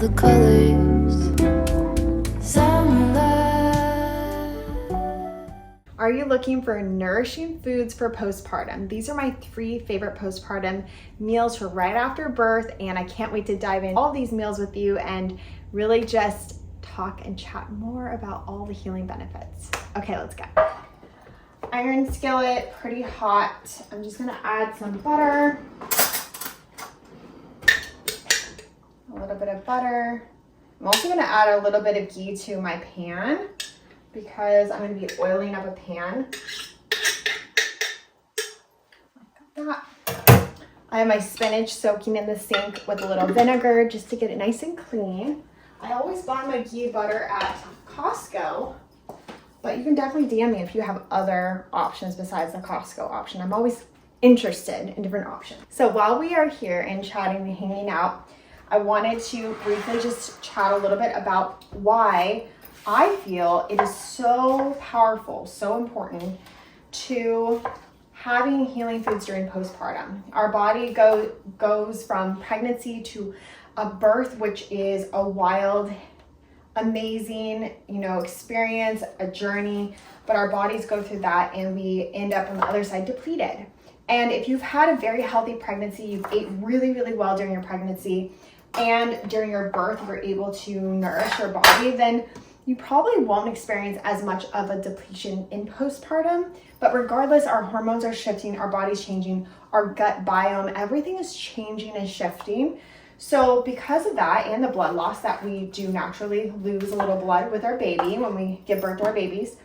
the colors. Are you looking for nourishing foods for postpartum? These are my 3 favorite postpartum meals for right after birth, and I can't wait to dive in all these meals with you and really just talk and chat more about all the healing benefits. Okay, let's go. Iron skillet, pretty hot. I'm just gonna add some butter. A little bit of butter. I'm also gonna add a little bit of ghee to my pan because I'm going to be oiling up a pan. Like that. I have my spinach soaking in the sink with a little vinegar just to get it nice and clean. I always buy my ghee butter at Costco, but you can definitely DM me if you have other options besides the Costco option. I'm always interested in different options. So while we are here and chatting and hanging out, I wanted to briefly just chat a little bit about why I feel it is so powerful, so important to having healing foods during postpartum. Our body goes from pregnancy to a birth, which is a wild, amazing, experience, a journey, but our bodies go through that and we end up on the other side depleted. And if you've had a very healthy pregnancy, you've ate really, really well during your pregnancy, and during your birth, you're able to nourish your body, then you probably won't experience as much of a depletion in postpartum. But regardless, our hormones are shifting, our body's changing, our gut biome, everything is changing and shifting. So because of that and the blood loss that we do naturally lose a little blood with our baby when we give birth to our babies,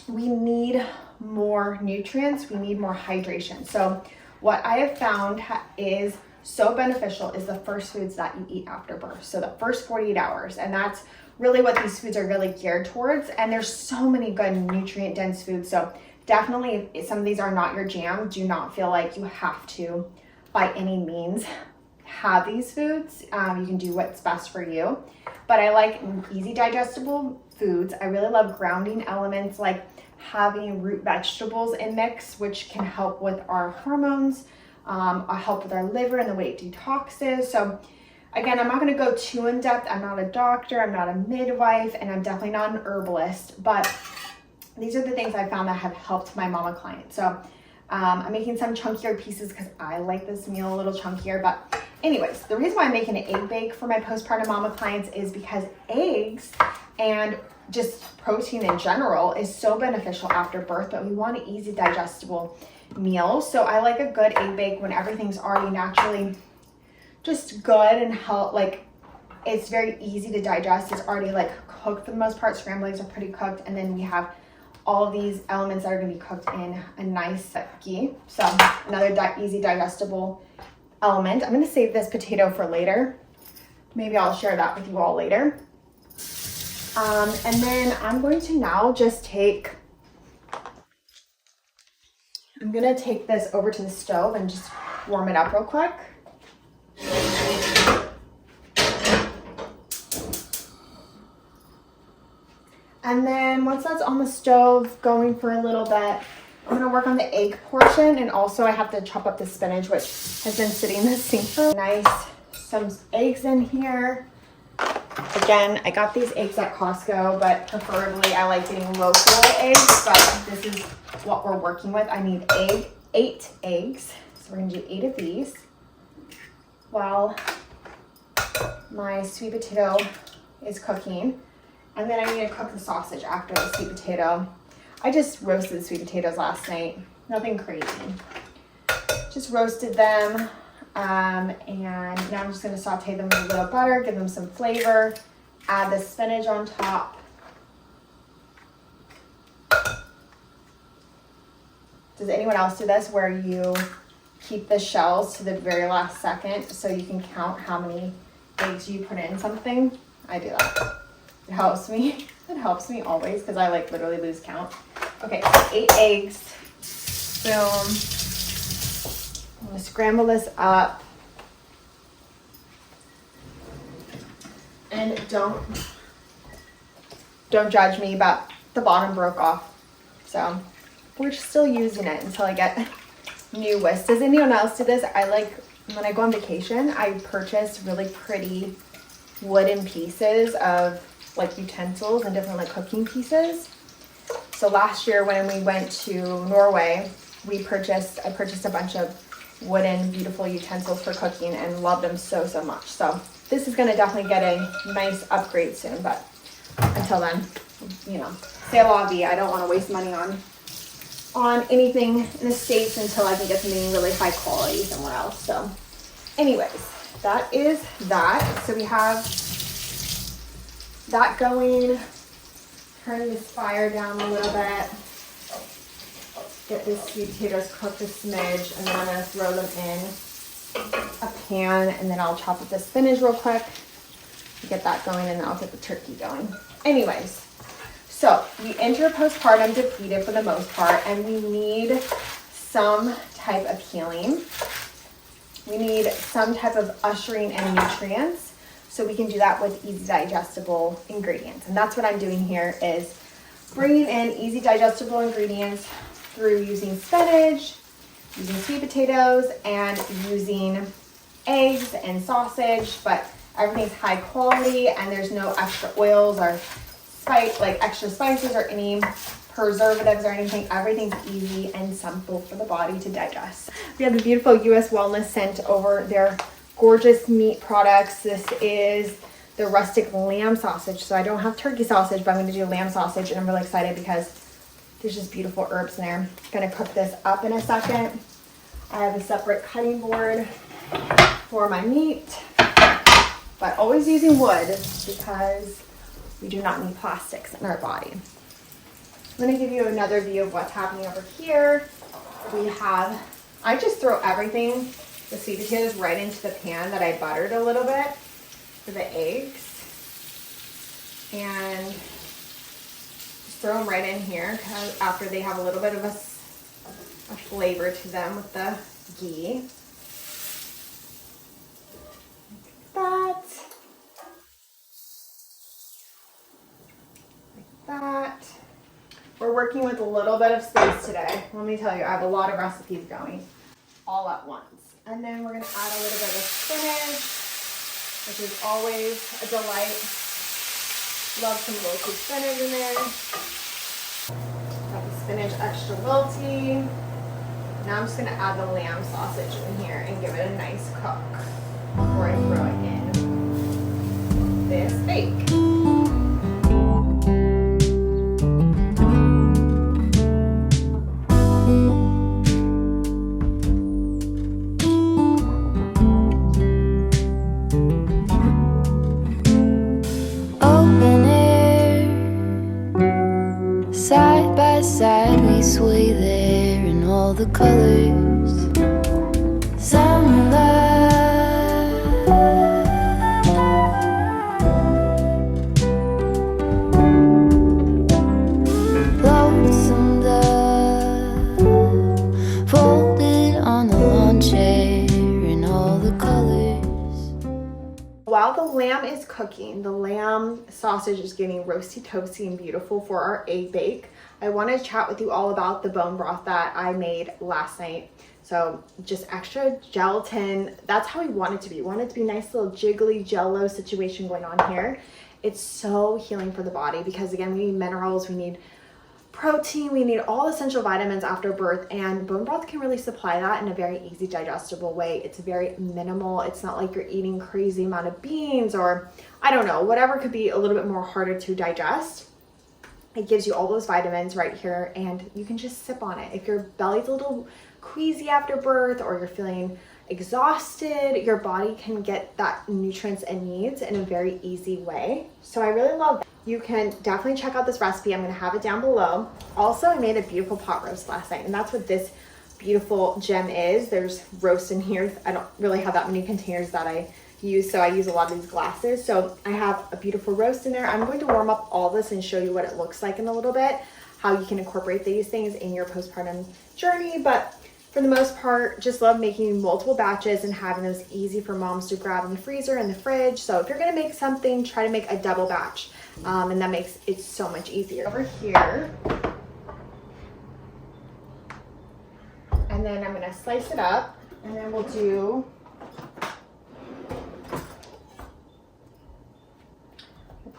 we need more nutrients, we need more hydration. So what I have found is so beneficial is the first foods that you eat after birth. So the first 48 hours, and that's really what these foods are really geared towards. And there's so many good nutrient dense foods. So definitely if some of these are not your jam, do not feel like you have to by any means have these foods. You can do what's best for you. But I like easy digestible foods. I really love grounding elements like having root vegetables in mix, which can help with our hormones, help with our liver and the way it detoxes. So again, I'm not going to go too in depth. I'm not a doctor, I'm not a midwife, and I'm definitely not an herbalist, but these are the things I found that have helped my mama client. So I'm making some chunkier pieces because I like this meal a little chunkier. But anyways, the reason why I'm making an egg bake for my postpartum mama clients is because eggs and just protein in general is so beneficial after birth, but we want an easy digestible meal. So I like a good egg bake when everything's already naturally just good and it's very easy to digest. It's already cooked for the most part. Scrambled eggs are pretty cooked, and then we have all of these elements that are going to be cooked in a nice ghee. So another easy digestible element. I'm going to save this potato for later. Maybe I'll share that with you all later. And then I'm going to now just take this over to the stove and just warm it up real quick. And then once that's on the stove going for a little bit, I'm gonna work on the egg portion, and also I have to chop up the spinach, which has been sitting in the sink for nice. Some eggs in here. Again, I got these eggs at Costco, but preferably I like getting local eggs, but this is what we're working with. I need 8 eggs, so we're gonna do 8 of these while my sweet potato is cooking. And then I need to cook the sausage after the sweet potato. I just roasted the sweet potatoes last night. Nothing crazy. Just roasted them. And now I'm just going to saute them with a little butter, give them some flavor, add the spinach on top. Does anyone else do this where you keep the shells to the very last second so you can count how many eggs you put in something? I do that. It helps me. It helps me always because I literally lose count. Okay, 8 eggs. Boom. I'm gonna scramble this up. And don't judge me, but the bottom broke off. So we're still using it until I get new whisks. Does anyone else do this? When I go on vacation, I purchase really pretty wooden pieces of like utensils and different like cooking pieces. So last year when we went to Norway, I purchased a bunch of wooden beautiful utensils for cooking and loved them so much. So this is gonna definitely get a nice upgrade soon, but until then, you know, c'est la vie. I don't want to waste money on anything in the States until I can get something really high quality somewhere else. So anyways, that is that. So we have that going. Turn this fire down a little bit. Get these sweet potatoes cooked a smidge, and then I'm gonna throw them in a pan, and then I'll chop up the spinach real quick, get that going, and then I'll get the turkey going. Anyways, so we enter postpartum depleted for the most part, and we need some type of healing. We need some type of ushering in nutrients, so we can do that with easy digestible ingredients. And that's what I'm doing here, is bringing in easy digestible ingredients through using spinach, using sweet potatoes, and using eggs and sausage, but everything's high quality and there's no extra oils or extra spices or any preservatives or anything. Everything's easy and simple for the body to digest. We have the beautiful US Wellness scent over their gorgeous meat products. This is the rustic lamb sausage. So I don't have turkey sausage, but I'm going to do lamb sausage, and I'm really excited because there's just beautiful herbs in there. I'm going to cook this up in a second. I have a separate cutting board for my meat, but always using wood because we do not need plastics in our body. I'm going to give you another view of what's happening over here. I just throw everything, the sweet potatoes, right into the pan that I buttered a little bit for the eggs, and just throw them right in here because after they have a little bit of a flavor to them with the ghee. Like that. We're working with a little bit of space today. Let me tell you, I have a lot of recipes going all at once. And then we're going to add a little bit of spinach, which is always a delight. Love some wilted spinach in there. Got the spinach extra wilty. Now I'm just going to add the lamb sausage in here and give it a nice cook before I throw it in this bake. Sway there in all the colors. Some love, lonesome dove, folded on the lawn chair in all the colors. While the lamb is cooking, the lamb sausage is getting roasty toasty and beautiful for our egg bake. I want to chat with you all about the bone broth that I made last night. So just extra gelatin. That's how we want it to be. We want it to be a nice little jiggly jello situation going on here. It's so healing for the body because, again, we need minerals, we need protein, we need all essential vitamins after birth, and bone broth can really supply that in a very easy digestible way. It's very minimal. It's not like you're eating crazy amount of beans or I don't know, whatever could be a little bit more harder to digest. It gives you all those vitamins right here, and you can just sip on it. If your belly's a little queasy after birth or you're feeling exhausted, your body can get that nutrients it needs in a very easy way. So I really love that. You can definitely check out this recipe. I'm going to have it down below. Also, I made a beautiful pot roast last night, and that's what this beautiful gem is. There's roast in here. I don't really have that many containers that I use, so I use a lot of these glasses. So I have a beautiful roast in there. I'm going to warm up all this and show you what it looks like in a little bit, how you can incorporate these things in your postpartum journey. But for the most part, just love making multiple batches and having those easy for moms to grab in the freezer and the fridge. So if you're going to make something, try to make a double batch, and that makes it so much easier. Over here, and then I'm going to slice it up, and then we'll do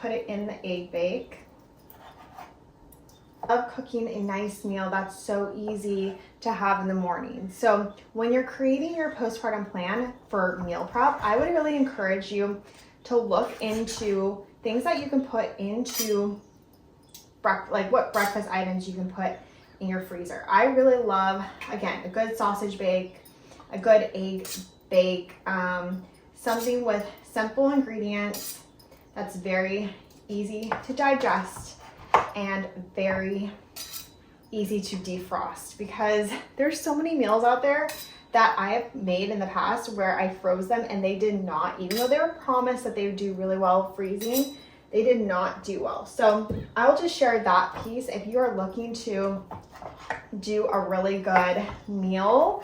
put it in the egg bake. I love cooking a nice meal that's so easy to have in the morning. So when you're creating your postpartum plan for meal prep, I would really encourage you to look into things that you can put into like what breakfast items you can put in your freezer. I really love, again, a good sausage bake, a good egg bake, something with simple ingredients that's very easy to digest and very easy to defrost, because there's so many meals out there that I have made in the past where I froze them and they did not, even though they were promised that they would do really well freezing, they did not do well. So I'll just share that piece. If you are looking to do a really good meal,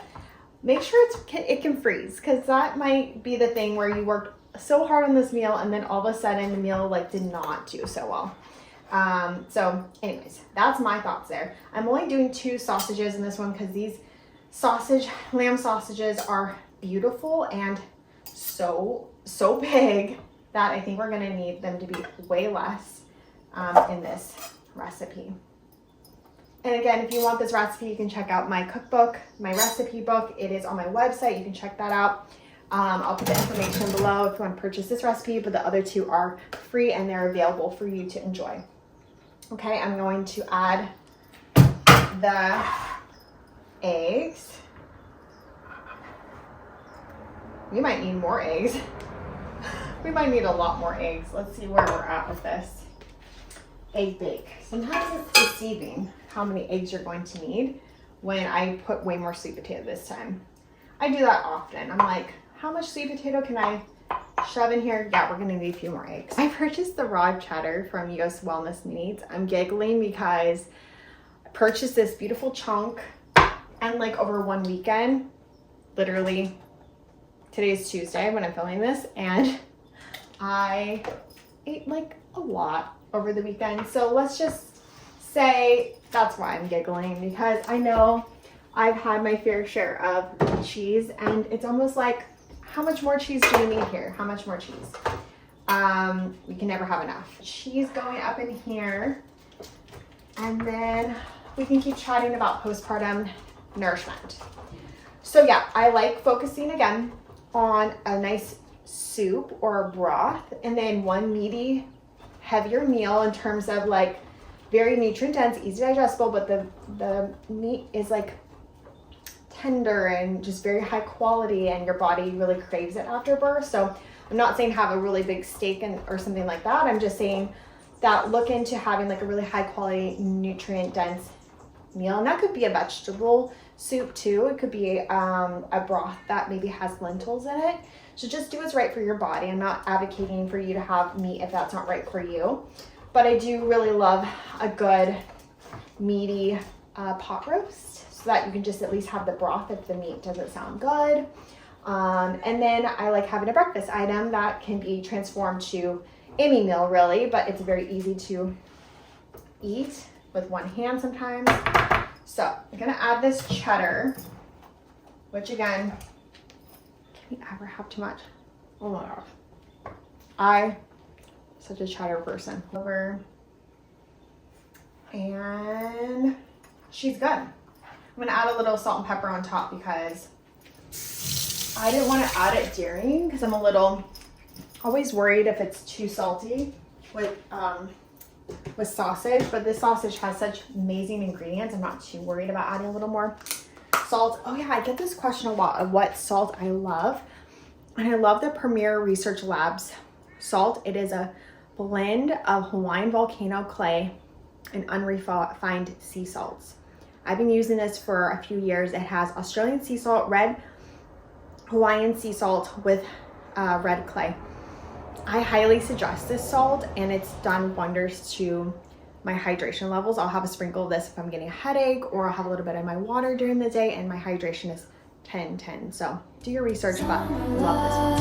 make sure it can freeze, because that might be the thing where you worked so hard on this meal and then all of a sudden the meal like did not do so well. So anyways, that's my thoughts there. I'm only doing 2 sausages in this one because these lamb sausages are beautiful and so big that I think we're gonna need them to be way less in this recipe. And again, if you want this recipe, you can check out my cookbook, my recipe book. It is on my website. You can check that out. I'll put the information below if you want to purchase this recipe, but the other 2 are free and they're available for you to enjoy. Okay, I'm going to add the eggs. We might need more eggs. We might need a lot more eggs. Let's see where we're at with this egg bake. Sometimes it's deceiving how many eggs you're going to need when I put way more sweet potato this time. I do that often. I'm like, how much sweet potato can I shove in here? Yeah, we're gonna need a few more eggs. I purchased the raw cheddar from US Wellness Needs. I'm giggling because I purchased this beautiful chunk and like over one weekend, literally today's Tuesday when I'm filming this, and I ate like a lot over the weekend. So let's just say that's why I'm giggling, because I know I've had my fair share of cheese and it's almost like, how much more cheese do you need here? How much more cheese? We can never have enough. Cheese going up in here, and then we can keep chatting about postpartum nourishment. So yeah, I like focusing again on a nice soup or a broth, and then one meaty, heavier meal in terms of like very nutrient dense, easy digestible, but the meat is like tender and just very high quality, and your body really craves it after birth. So I'm not saying have a really big steak or something like that. I'm just saying that look into having like a really high quality, nutrient dense meal. And that could be a vegetable soup too. It could be a broth that maybe has lentils in it. So just do what's right for your body. I'm not advocating for you to have meat if that's not right for you. But I do really love a good meaty pot roast, so that you can just at least have the broth if the meat doesn't sound good. And then I like having a breakfast item that can be transformed to any meal really, but it's very easy to eat with one hand sometimes. So I'm gonna add this cheddar, which again, can we ever have too much? Oh my gosh. I'm such a cheddar person. Over. And she's good. I'm gonna add a little salt and pepper on top because I didn't want to add it during, because I'm always worried if it's too salty with sausage, but this sausage has such amazing ingredients. I'm not too worried about adding a little more salt. Oh yeah, I get this question a lot of what salt I love. And I love the Premier Research Labs salt. It is a blend of Hawaiian volcano clay and unrefined sea salts. I've been using this for a few years. It has Australian sea salt, red Hawaiian sea salt with red clay. I highly suggest this salt, and it's done wonders to my hydration levels. I'll have a sprinkle of this if I'm getting a headache, or I'll have a little bit in my water during the day, and my hydration is 10-10. So do your research, but I love this one.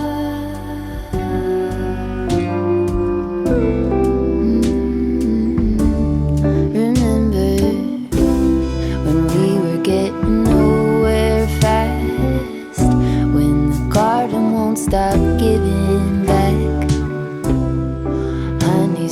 Stop giving back. I need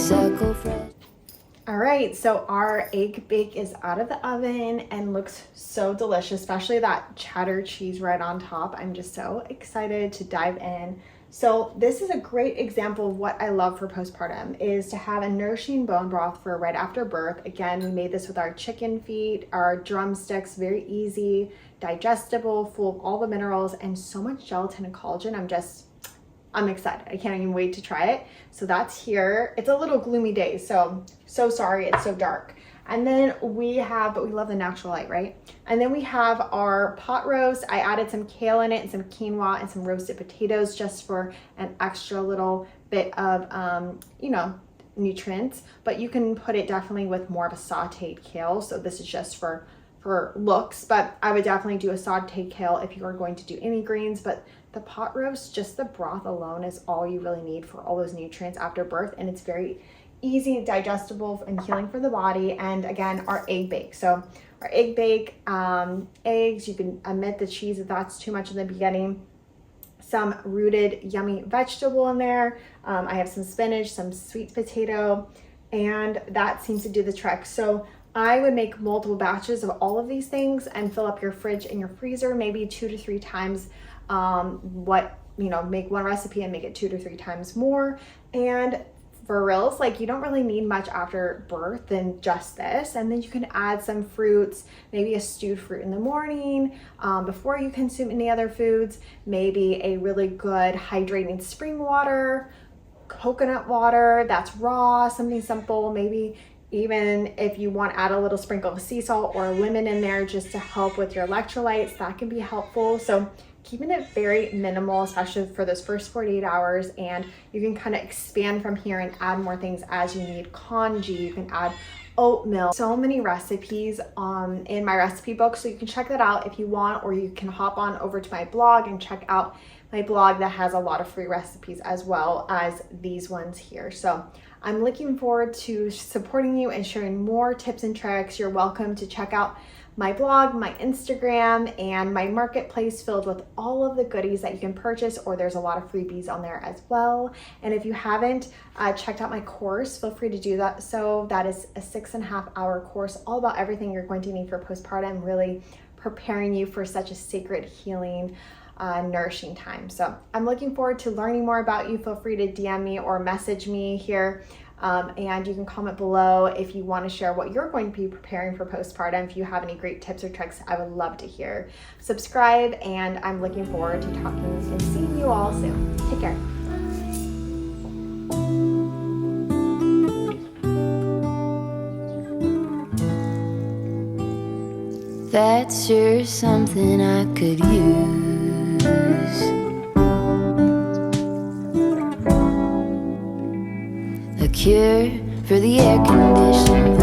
so our egg bake is out of the oven and looks so delicious, especially that cheddar cheese right on top. I'm just so excited to dive in. So this is a great example of what I love for postpartum, is to have a nourishing bone broth for right after birth. Again, we made this with our chicken feet, our drumsticks, very easy, digestible, full of all the minerals and so much gelatin and collagen. I'm excited. I can't even wait to try it. So that's here. It's a little gloomy day, so sorry it's so dark. And then but we love the natural light, right? And then we have our pot roast. I added some kale in it and some quinoa and some roasted potatoes just for an extra little bit of, nutrients. But you can put it definitely with more of a sauteed kale. So this is just for looks, but I would definitely do a sauteed kale if you are going to do any greens. But the pot roast, just the broth alone is all you really need for all those nutrients after birth, and it's very easy, digestible, and healing for the body. And again, our egg bake. So our egg bake, eggs, you can omit the cheese if that's too much in the beginning. Some rooted yummy vegetable in there. I have some spinach, some sweet potato, and that seems to do the trick. So I would make multiple batches of all of these things and fill up your fridge and your freezer, maybe 2 to 3 times make one recipe and make it 2 to 3 times more. And for reals, like, you don't really need much after birth than just this. And then you can add some fruits, maybe a stewed fruit in the morning before you consume any other foods, maybe a really good hydrating spring water, coconut water that's raw, something simple. Maybe even if you want to add a little sprinkle of sea salt or lemon in there just to help with your electrolytes, that can be helpful. So keeping it very minimal, especially for those first 48 hours, and you can kind of expand from here and add more things as you need. Congee, you can add oatmeal, so many recipes in my recipe book, so you can check that out if you want, or you can hop on over to my blog and check out my blog that has a lot of free recipes as well as these ones here. So I'm looking forward to supporting you and sharing more tips and tricks. You're welcome to check out my blog, my Instagram, and my marketplace filled with all of the goodies that you can purchase, or there's a lot of freebies on there as well. And if you haven't checked out my course, feel free to do that. So that is a 6.5-hour course all about everything you're going to need for postpartum, really preparing you for such a sacred, healing, nourishing time. So I'm looking forward to learning more about you. Feel free to DM me or message me here. And you can comment below if you want to share what you're going to be preparing for postpartum. If you have any great tips or tricks, I would love to hear. Subscribe, and I'm looking forward to talking and seeing you all soon. Take care. That's sure something I could use. A cure for the air conditioning